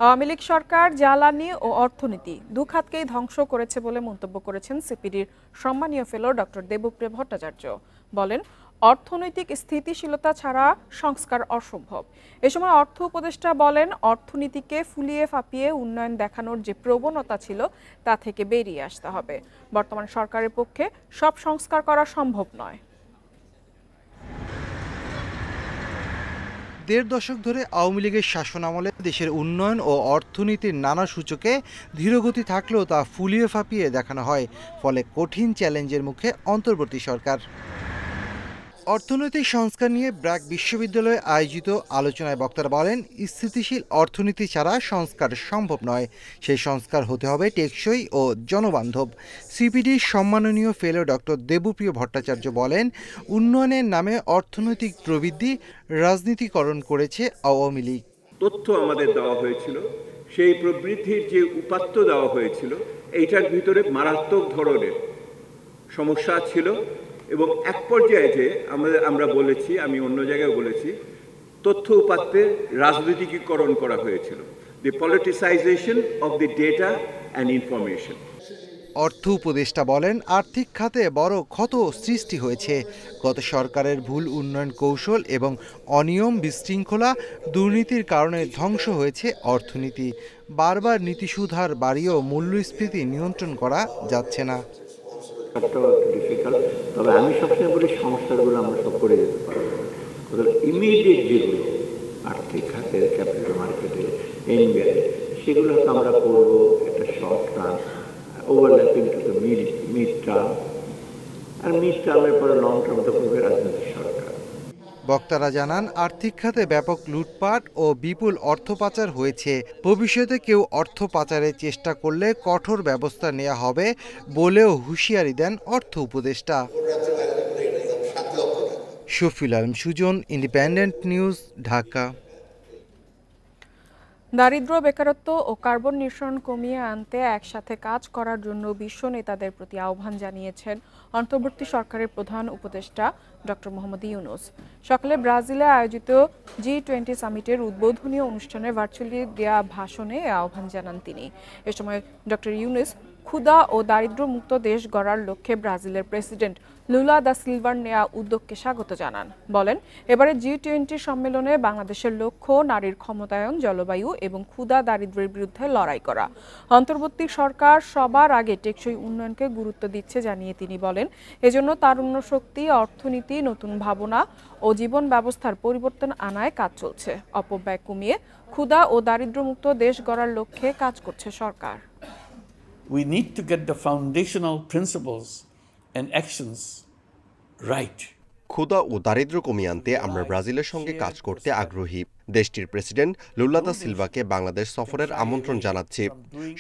আওয়ামী লীগ সরকার জ্বালানি ও অর্থনীতি দুখাতকেই ধ্বংস করেছে বলে মন্তব্য করেছেন সিপিডির সম্মানীয় ফেলো ডক্টর দেবপ্রিয় ভট্টাচার্য। বলেন, অর্থনৈতিক স্থিতিশীলতা ছাড়া সংস্কার অসম্ভব। এ সময় অর্থ উপদেষ্টা বলেন, অর্থনীতিকে ফুলিয়ে ফাঁপিয়ে উন্নয়ন দেখানোর যে প্রবণতা ছিল তা থেকে বেরিয়ে আসতে হবে। বর্তমান সরকারের পক্ষে সব সংস্কার করা সম্ভব নয়। দেড় দশক ধরে আওয়ামী লীগের শাসনামলে দেশের উন্নয়ন ও অর্থনীতির নানা সূচকে ধীরগতি থাকলেও তা ফুলিয়ে ফাঁপিয়ে দেখানো হয়। ফলে কঠিন চ্যালেঞ্জের মুখে অন্তর্বর্তী সরকার। অর্থনৈতিক সংস্কার নিয়ে ব্র্যাক বিশ্ববিদ্যালয়ে আয়োজিত আলোচনায় বক্তারা বলেন, স্থিতিশীল অর্থনীতি ছাড়া সংস্কার সম্ভব নয়। সেই সংস্কার হতে হবে টেকসই ও জনবান্ধব। সিপিডির সম্মাননীয় ফেলো ডক্টর দেবপ্রিয় ভট্টাচার্য বলেন, উন্নয়নের নামে অর্থনৈতিক প্রবৃদ্ধি রাজনীতিকরণ করেছে আওয়ামী লীগ। তথ্য আমাদের দেওয়া হয়েছিল, সেই প্রবৃদ্ধির যে উপাত্ত দেওয়া হয়েছিল এইটার ভিতরে মারাত্মক ধরনের সমস্যা ছিল এবং এক পর্যায়ে যে আমরা বলেছি, আমি অন্য জায়গায় বলেছি, তথ্য উপাত্তের রাজনীতিকীকরণ করা হয়েছিল, the politicization of the data and information. অর্থ উপদেষ্টা বলেন, আর্থিক খাতে বড় ক্ষত সৃষ্টি হয়েছে। গত সরকারের ভুল উন্নয়ন কৌশল এবং অনিয়ম, বিশৃঙ্খলা, দুর্নীতির কারণে ধ্বংস হয়েছে অর্থনীতি। বারবার নীতি সুদহার বাড়িয়েও মূল্যস্ফীতি নিয়ন্ত্রণ করা যাচ্ছে না। তবে আমি সবসময় বলি, সংস্কারগুলো আমরা সব করে যেতে পারবো। ইমিডিয়েট যেগুলো আর্থিক খাতে, ক্যাপিটাল মার্কেটে, এনবিআই, সেগুলো আমরা করবো একটা short term, overlapping to the mid term, আর মিড টার্মের পরে লং টার্ম তো করবে রাজনৈতিক সরকার। বক্তারা জানান, আর্থিক খাতে ব্যাপক লুটপাট ও বিপুল অর্থ পাচার হয়েছে। ভবিষ্যতে কেউ অর্থ পাচারের চেষ্টা করলে কঠোর ব্যবস্থা নেওয়া হবে বলেও হুঁশিয়ারি দেন অর্থ উপদেষ্টা। Shafiul Alam Sujan, independent news, Dhaka. দারিদ্র্য, বেকারত্ব ও কার্বন নিঃসরণ কমিয়ে আনতে একসাথে কাজ করার জন্য বিশ্ব নেতাদের প্রতি আহ্বান জানিয়েছেন অন্তর্বর্তী সরকারের প্রধান উপদেষ্টা ডক্টর মোহাম্মদ ইউনূস। সকালে ব্রাজিলে আয়োজিত G20 সামিটের উদ্বোধনী অনুষ্ঠানে ভার্চুয়ালি দেয়া ভাষণে এ আহ্বান জানান তিনি। এ সময় ডক্টর ইউনূস ক্ষুধা ও দারিদ্র্য মুক্ত দেশ গড়ার লক্ষ্যে ব্রাজিলের প্রেসিডেন্ট লুলা দা সিলভার নেয়া উদ্যোগকে স্বাগত জানান। বলেন, এবারে G20 সম্মেলনে বাংলাদেশের লক্ষ্য নারীর ক্ষমতায়ন, জলবায়ু এবং ক্ষুধা দারিদ্র্যের বিরুদ্ধে লড়াই করা। অন্তর্বর্তী সরকার সবার আগে টেকসই উন্নয়নকে গুরুত্ব দিচ্ছে জানিয়ে তিনি বলেন, এজন্য তারুণ্য শক্তি, অর্থনীতি, নতুন ভাবনা ও জীবন ব্যবস্থার পরিবর্তন আনায় কাজ চলছে। অপব্যয় কমিয়ে ক্ষুধা ও দারিদ্র্যমুক্ত দেশ গড়ার লক্ষ্যে কাজ করছে সরকার। We need to get the foundational principles and actions right. ক্ষুধা ও দারিদ্র্য কমিয়ে আনতে আমরা ব্রাজিলের সঙ্গে কাজ করতে আগ্রহী। দেশটির প্রেসিডেন্ট লুলা দা সিলভাকে বাংলাদেশ সফরের আমন্ত্রণ জানাচ্ছি।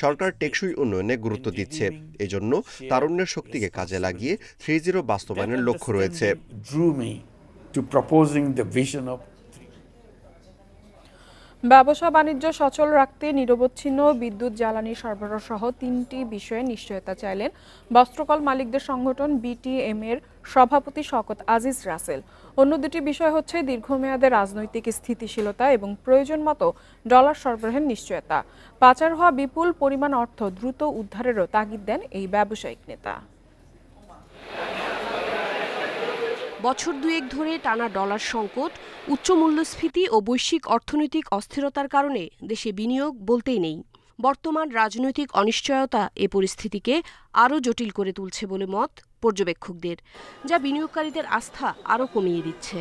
সরকার টেকসই উন্নয়নে গুরুত্ব দিচ্ছে, এজন্য তারুণ্যের শক্তিকে কাজে লাগিয়ে 3-0 বাস্তবায়নের লক্ষ্য রয়েছে। ব্যবসা বাণিজ্য সচল রাখতে নিরবচ্ছিন্ন বিদ্যুৎ, জ্বালানি সরবরাহ সহ 3টি বিষয়ে নিশ্চয়তা চাইলেন বস্ত্রকল মালিকদের সংগঠন BTM এর সভাপতি শওকত আজিজ রাসেল। অন্য দুটি বিষয় হচ্ছে দীর্ঘমেয়াদে রাজনৈতিক স্থিতিশীলতা এবং প্রয়োজন মতো ডলার সরবরাহের নিশ্চয়তা। পাচার হওয়া বিপুল পরিমাণ অর্থ দ্রুত উদ্ধারেরও তাগিদ দেন এই ব্যবসায়িক নেতা। বছর দুয়েক ধরে টানা ডলার সংকট, উচ্চ মূল্যস্ফীতি ও বৈশ্বিক অর্থনৈতিক অস্থিরতার কারণে দেশে বিনিয়োগ বলতেই নেই। বর্তমান রাজনৈতিক অনিশ্চয়তা এ পরিস্থিতিকে আরও জটিল করে তুলছে বলে মত পর্যবেক্ষকদের, যা বিনিয়োগকারীদের আস্থা আরও কমিয়ে দিচ্ছে।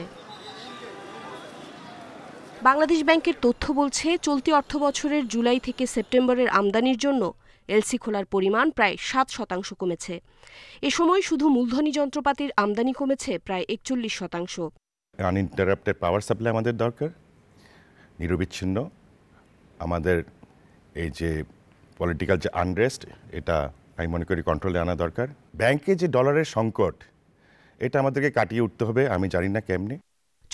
বাংলাদেশ ব্যাংকের তথ্য বলছে, চলতি অর্থবছরের জুলাই থেকে সেপ্টেম্বরের আমদানির জন্য এলসি খোলার পরিমাণ প্রায় 7% কমেছে। এ সময় শুধু মূলধনী যন্ত্রপাতির আমদানি কমেছে প্রায় 41%। আনইন্টারাপ্টেড পাওয়ার সাপ্লাই আমাদের দরকার, নিরবিচ্ছিন্ন। আমাদের এই যে পলিটিক্যাল যে আনরেস্ট, এটা আমি মনে করি কন্ট্রোলে আনা দরকার। ব্যাংকে যে ডলারের সংকট, এটা আমাদেরকে কাটিয়ে উঠতে হবে, আমি জানি না কেমনে।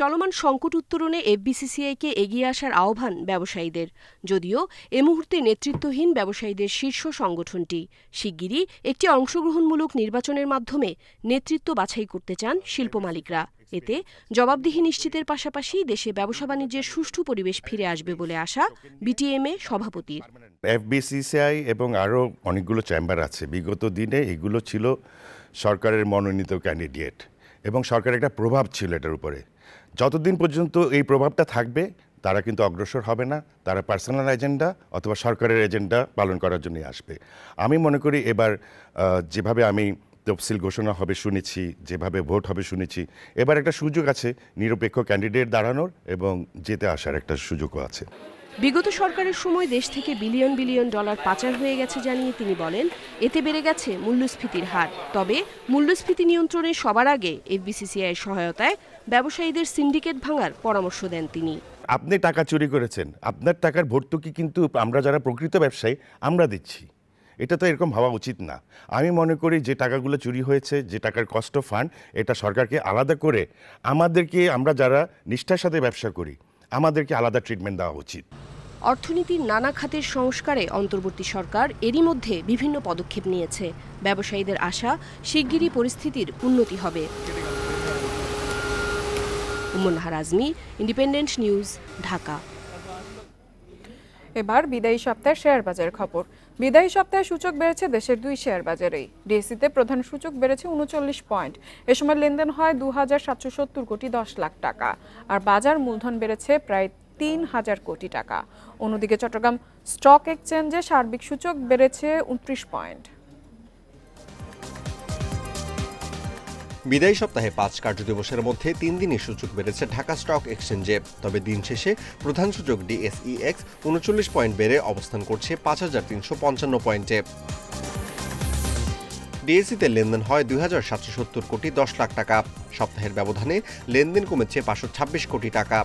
চলমান সংকট উত্তরণে এফবিসিসিআইকে এগিয়ে আসার আহ্বান ব্যবসায়ীদের, যদিও এ মুহূর্তে নেতৃত্বহীন ব্যবসায়ীদের শীর্ষ সংগঠনটি। শিগগিরই একটি অংশগ্রহণমূলক নির্বাচনের মাধ্যমে নেতৃত্ব বাছাই করতে চান শিল্প মালিকরা। এতে জবাবদিহি নিশ্চিতের পাশাপাশি দেশে ব্যবসা বাণিজ্যের সুষ্ঠু পরিবেশ ফিরে আসবে বলে আশা বিটিএমএ সভাপতির। এফবিসিসিআই এবং আরও অনেকগুলো চেম্বার আছে। বিগত দিনে এগুলো ছিল সরকারের মনোনীত ক্যান্ডিডেট এবং সরকারের একটা প্রভাব ছিল এটার উপরে। যতদিন পর্যন্ত এই প্রভাবটা থাকবে তারা কিন্তু অগ্রসর হবে না, তারা পার্সোনাল এজেন্ডা অথবা সরকারের এজেন্ডা পালন করার জন্যই আসবে। আমি মনে করি এবার যেভাবে আমি তফসিল ঘোষণা হবে শুনেছি, যেভাবে ভোট হবে শুনেছি, এবার একটা সুযোগ আছে নিরপেক্ষ ক্যান্ডিডেট দাঁড়ানোর এবং জিতে আসার একটা সুযোগও আছে। বিগত সরকারের সময় দেশ থেকে বিলিয়ন বিলিয়ন ডলার পাচার হয়ে গেছে জানিয়ে তিনি বলেন, এতে বেড়ে গেছে মূল্যস্ফীতির হার। তবে মূল্যস্ফীতি নিয়ন্ত্রণে সবার আগে এফবিসিসিআই সহায়তায় ব্যবসায়ীদের সিন্ডিকেট ভাঙার পরামর্শ দেন তিনি। আপনি টাকা চুরি করেছেন, আপনার টাকার ভর্তুকি কিন্তু আমরা যারা প্রকৃত ব্যবসায়ী আমরা দিচ্ছি। এটা তো এরকম হওয়া উচিত না। আমি মনে করি যে টাকাগুলো চুরি হয়েছে, যে টাকার কস্ট অফ ফান্ড, এটা সরকারকে আলাদা করে আমাদেরকে, আমরা যারা নিষ্ঠার সাথে ব্যবসা করি, আমাদেরকে আলাদা ট্রিটমেন্ট দেওয়া উচিত। অর্থনীতির নানা খাতের সংস্কারে অন্তর্বর্তী সরকার এরই মধ্যে বিভিন্ন পদক্ষেপ নিয়েছে। ব্যবসায়ীদের আশা শিগগিরই পরিস্থিতির উন্নতি হবে। উম্মুন্নাহার আজমি, ইন্ডিপেন্ডেন্ট নিউজ, ঢাকা। এবার বিদায়ী সপ্তাহের শেয়ার বাজারের খবর। বিদায়ী সপ্তাহে সূচক বেড়েছে দেশের 2 শেয়ার বাজারেই। ডিএসইতে প্রধান সূচক বেড়েছে 39 পয়েন্ট। এ সময় লেনদেন হয় 2770 কোটি 10 লাখ টাকা, আর বাজার মূলধন বেড়েছে প্রায় 3000 কোটি টাকা। অন্যদিকে চট্টগ্রাম স্টক এক্সচেঞ্জে সার্বিক সূচক বেড়েছে 29 পয়েন্ট। বিদায়ী সপ্তাহে 5 কার্যদিবসের মধ্যে 3 দিনই সূচক বেড়েছে ঢাকা স্টক এক্সচেঞ্জে। তবে দিন শেষে প্রধান সূচক ডিএসইএক্স 39 পয়েন্ট বেড়ে অবস্থান করছে 5355 পয়েন্টে। ডিএসইতে লেনদেন হয় 2770 কোটি 10 লাখ টাকা। সপ্তাহের ব্যবধানে লেনদেন কমেছে 526 কোটি টাকা।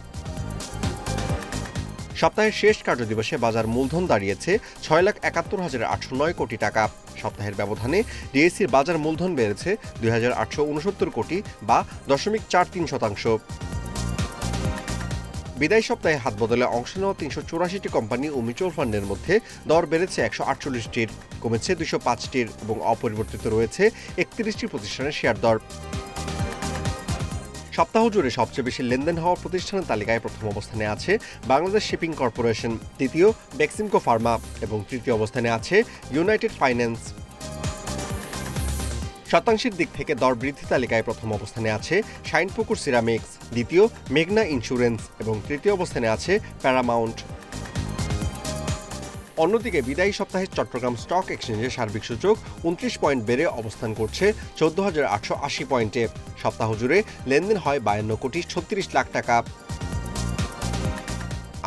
সপ্তাহের শেষ কার্যদিবসে বাজার মূলধন দাঁড়িয়েছে 6,71,809 কোটি টাকা। সপ্তাহের ব্যবধানে ডিএসইর বাজার মূলধন বেড়েছে 2,869 কোটি বা 0.43%। বিদায়ী সপ্তাহে হাত বদলে অংশ নেওয়া 384টি কোম্পানি ও মিউচুয়াল ফান্ডের মধ্যে দর বেড়েছে 148টির, কমেছে 205টির এবং অপরিবর্তিত রয়েছে 31টি প্রতিষ্ঠানের শেয়ার দর। সপ্তাহ জুড়ে সবচেয়ে বেশি লেনদেন হওয়া প্রতিষ্ঠানের তালিকায় প্রথম অবস্থানে আছে বাংলাদেশ শিপিং কর্পোরেশন, দ্বিতীয় বেক্সিমকো ফার্মা এবং তৃতীয় অবস্থানে আছে ইউনাইটেড ফাইন্যান্স। শতাংশের দিক থেকে দর বৃদ্ধি তালিকায় প্রথম অবস্থানে আছে শাইনপুকুর সিরামিক্স, দ্বিতীয় মেঘনা ইন্স্যুরেন্স এবং তৃতীয় অবস্থানে আছে প্যারামাউন্ট। অন্যদিকে বিদায়ী সপ্তাহে চট্টগ্রাম স্টক এক্সচেঞ্জের সার্বিক সূচক 29 পয়েন্ট বেড়ে অবস্থান করছে 14,880 পয়েন্টে। সপ্তাহ জুড়ে লেনদেন হয় 52 কোটি 36 লাখ টাকা।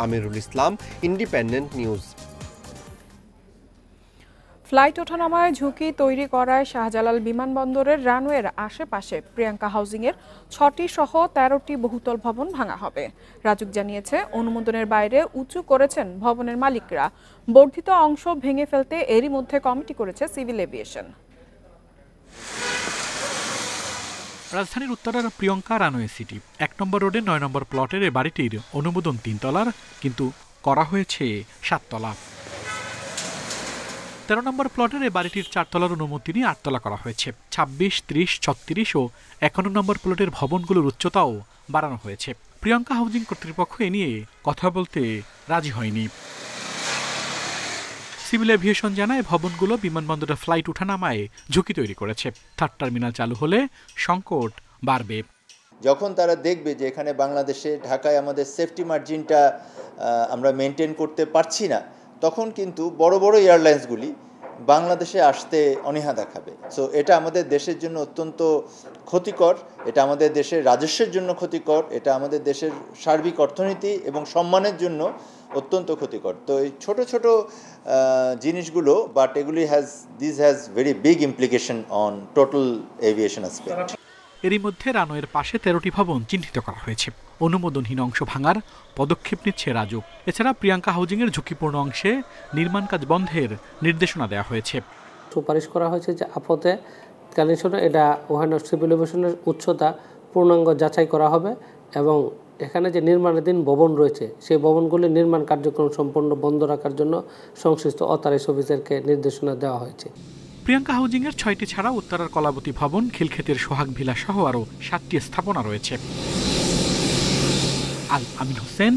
Amirul Islam, independent news. Flight ওঠানামায় ঝুঁকি তৈরি করায় শাহজালাল বিমানবন্দরের রানওয়ের আশেপাশে প্রিয়াঙ্কা হাউজিংয়ের 6টি সহ 13টি বহুতল ভবন ভাঙা হবে। রাজুক জানিয়েছে, অনুমোদনের বাইরে উঁচু করেছেন ভবনের মালিকরা। বর্ধিত অংশ ভেঙে ফেলতে এরই মধ্যে কমিটি করেছে সিভিল এভিয়েশন। রাজধানীর উত্তরার প্রিয়ঙ্কা রানওয়ে সিটি 1 নম্বর রোডে 9 নম্বর প্লটের এ বাড়িটির অনুমোদন 3 তলার, কিন্তু করা হয়েছে 7 তলা। 13 নম্বর প্লটের এই বাড়িটির 4 তলার অনুমতি নিয়ে 8 তলা করা হয়েছে। 26, 30, 36 ও 51 নম্বর প্লটের ভবনগুলোর উচ্চতাও বাড়ানো হয়েছে। প্রিয়ঙ্কা হাউজিং কর্তৃপক্ষ এ নিয়ে কথা বলতে রাজি হয়নি। সিভিল এভিয়েশন জানায়, ভবনগুলো বিমানবন্দরের ফ্লাইট ওঠানামায় ঝুঁকি তৈরি করেছে। থার্ড টার্মিনাল চালু হলে সংকট বাড়বে। যখন তারা দেখবে যে এখানে বাংলাদেশে ঢাকায় আমাদের সেফটি মার্জিনটা আমরা মেনটেন করতে পারছি না, তখন কিন্তু বড় বড় এয়ারলাইন্সগুলি বাংলাদেশে আসতে অনীহা দেখাবে। সো এটা আমাদের দেশের জন্য অত্যন্ত ক্ষতিকর, এটা আমাদের দেশের রাজস্বের জন্য ক্ষতিকর, এটা আমাদের দেশের সার্বিক অর্থনীতি এবং সম্মানের জন্য অত্যন্ত ক্ষতিকর। তো এই ছোট ছোট জিনিসগুলো, বাট এগুলি this has very big implication on total aviation aspect. এরই মধ্যে রানওয়ের পাশে 13টি ভবন চিহ্নিত করা হয়েছে। অনুমোদনহীন অংশ ভাঙার পদক্ষেপ নিচ্ছে রাজুক। এছাড়া প্রিয়াঙ্কা হাউজিংয়ের ঝুঁকিপূর্ণ অংশে নির্মাণ কাজ বন্ধের নির্দেশনা দেওয়া হয়েছে। সুপারিশ করা হয়েছে যে আপদকালীন সময়ে এটা ওখানে সিভিল এভিয়েশনের উচ্চতা পূর্ণাঙ্গ যাচাই করা হবে এবং এখানে যে নির্মাণাধীন ভবন রয়েছে সেই ভবনগুলির নির্মাণ কার্যক্রম সম্পূর্ণ বন্ধ রাখার জন্য সংশ্লিষ্ট অথরাইজ অফিসারকে নির্দেশনা দেওয়া হয়েছে। প্রিয়াঙ্কা হাউজিংয়ের 6টি ছাড়া উত্তরার কলাবতী ভবন, খিলক্ষেতের সোহাগ ভিলা সহ আরও 7টি স্থাপনা রয়েছে। আল আমিন হোসেন,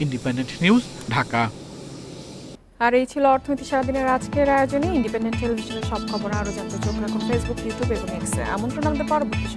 ইন্ডিপেন্ডেন্ট নিউজ, ঢাকা। আর এই ছিল অর্থনীতি সারাদিনের আজকের আয়োজনে। ইন্ডিপেন্ডেন্ট টেলিভিশনের সব খবর আরও জানতে চোখ রাখুন ফেসবুক, ইউটিউব এবং এক্সে। আমন্ত্রণ আমাদের পরবর্তী